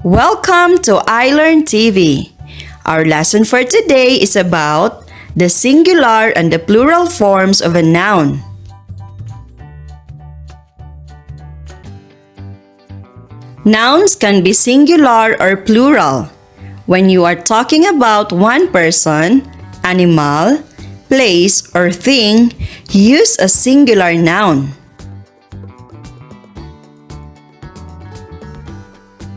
Welcome to iLearn TV. Our lesson for today is about the singular and the plural forms of a noun. Nouns can be singular or plural. When you are talking about one person, animal, place, or thing, use a singular noun.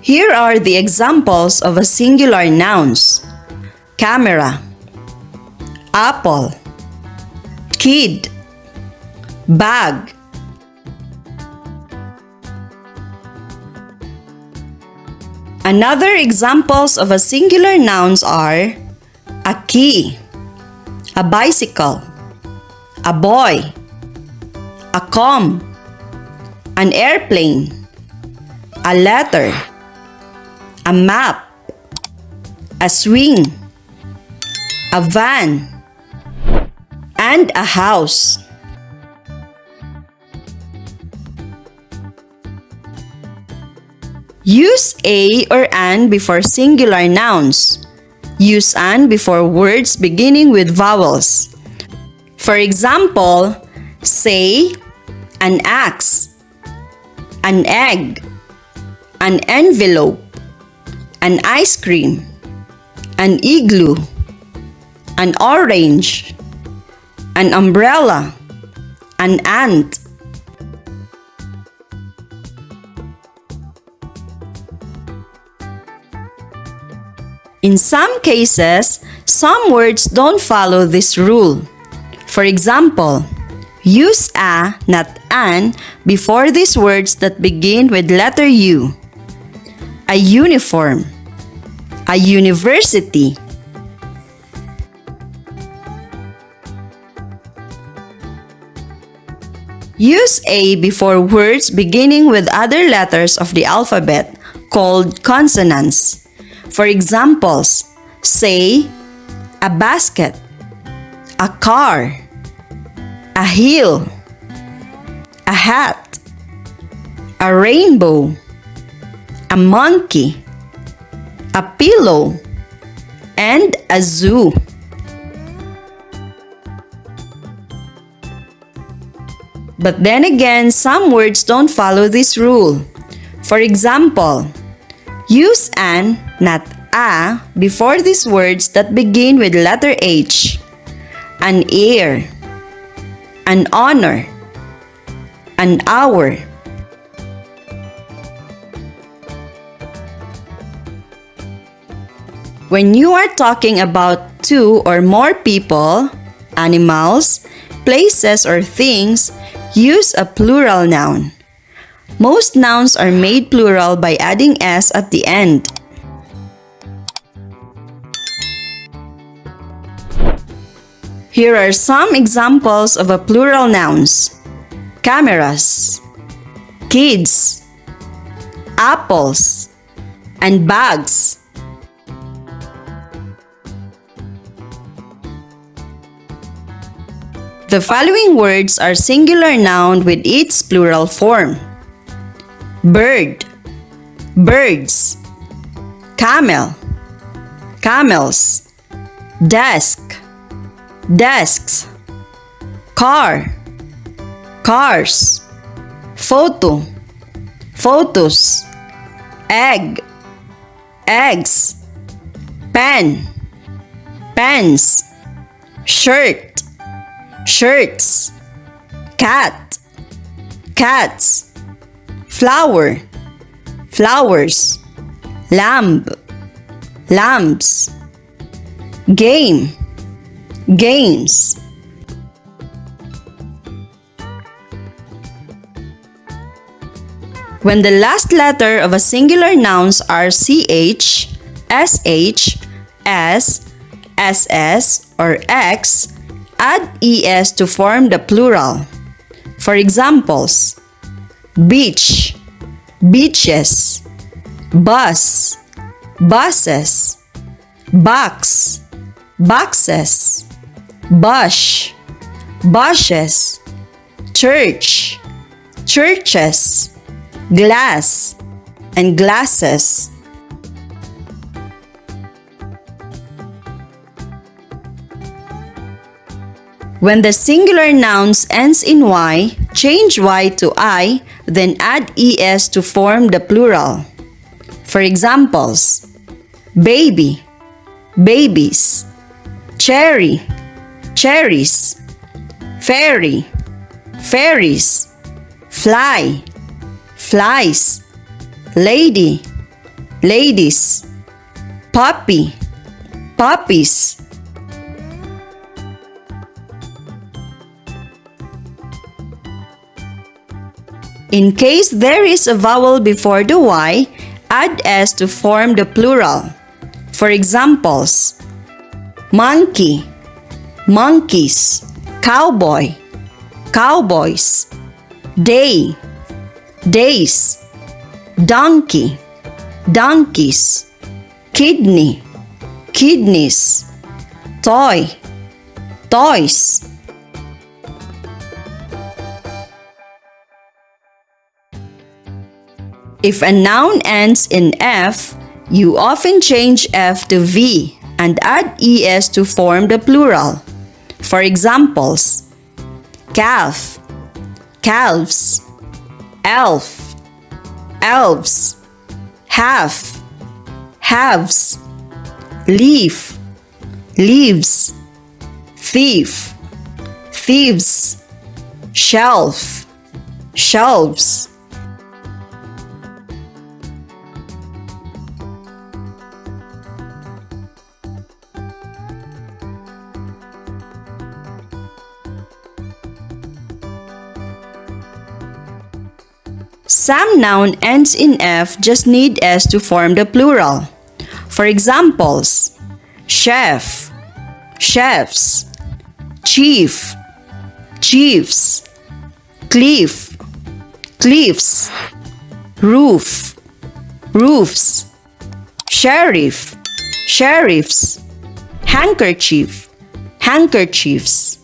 Here are the examples of a singular nouns: camera, apple, kid, bag. Another examples of a singular nouns are a key, a bicycle, a boy, a comb, an airplane, a letter, a map, a swing, a van, and a house. Use a or an before singular nouns. Use an before words beginning with vowels. For example, say an axe, an egg, an envelope, an ice cream, an igloo, an orange, an umbrella, an ant. In some cases, some words don't follow this rule. For example, use a, not an, before these words that begin with letter U. A uniform, a university. Use a before words beginning with other letters of the alphabet called consonants. For examples, say a basket, a car, a hill, a hat, a rainbow, a monkey, a pillow, and a zoo. But then again, some words don't follow this rule. For example, use an, not a, before these words that begin with letter H. An ear, an honor, an hour. When you are talking about two or more people, animals, places, or things, use a plural noun. Most nouns are made plural by adding s at the end. Here are some examples of a plural nouns: cameras, kids, apples, and bags. The following words are singular noun with its plural form: bird, birds, camel, camels, desk, desks, car, cars, photo, photos, egg, eggs, pen, pens, shirt, shirts, cat, cats, flower, flowers, lamb, lambs, game, games. When the last letter of a singular nouns are ch, sh, s, ss, or x, add es to form the plural. For examples, beach, beaches, bus, buses, box, boxes, bush, bushes, church, churches, glass, and glasses. When the singular nouns ends in y, change y to I, then add es to form the plural. For examples, baby, babies, cherry, cherries, fairy, fairies, fly, flies, lady, ladies, puppy, puppies. In case there is a vowel before the y, add s to form the plural. For examples, monkey, monkeys, cowboy, cowboys, day, days, donkey, donkeys, kidney, kidneys, toy, toys. If a noun ends in F, you often change F to V and add ES to form the plural. For examples, calf, calves, elf, elves, half, halves, leaf, leaves, thief, thieves, shelf, shelves. Some noun ends in F just need S to form the plural. For examples, chef, chefs, chief, chiefs, cliff, cliffs, roof, roofs, sheriff, sheriffs, handkerchief, handkerchiefs.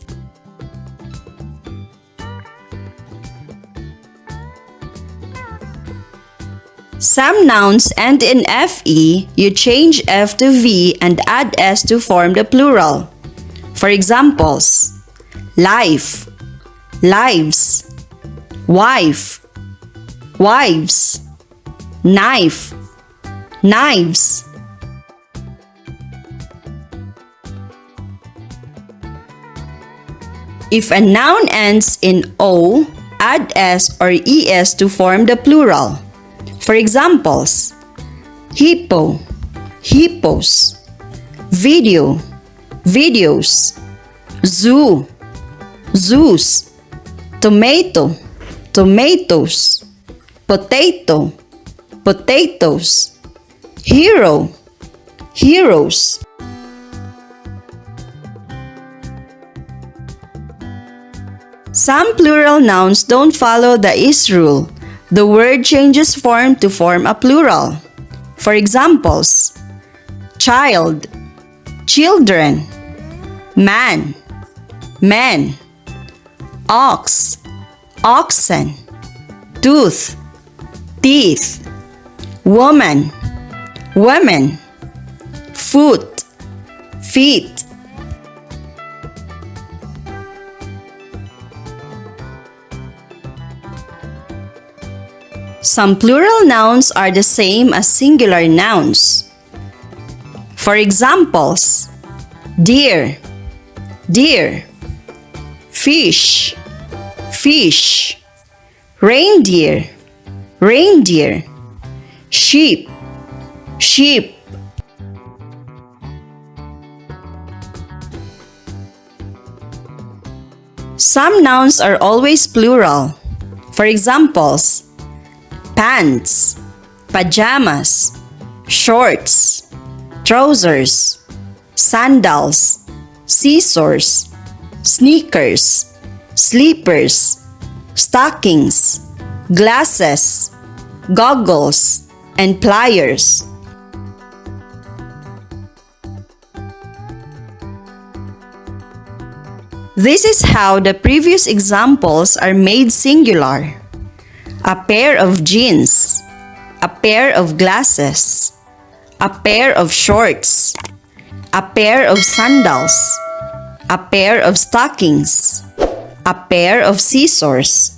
Some nouns end in FE, you change F to V and add S to form the plural. For examples, life, lives, wife, wives, knife, knives. If a noun ends in O, add S or ES to form the plural. For examples, hippo, hippos, video, videos, zoo, zoos, tomato, tomatoes, potato, potatoes, hero, heroes. Some plural nouns don't follow the is rule. The word changes form to form a plural. For examples, child, children, man, men, ox, oxen, tooth, teeth, woman, women, foot, feet. Some plural nouns are the same as singular nouns. For examples, deer, deer, fish, fish, reindeer, reindeer, sheep, sheep. Some nouns are always plural. For examples, pants, pajamas, shorts, trousers, sandals, scissors, sneakers, slippers, stockings, glasses, goggles, and pliers. This is how the previous examples are made singular. A pair of jeans, a pair of glasses, a pair of shorts, a pair of sandals, a pair of stockings, a pair of scissors,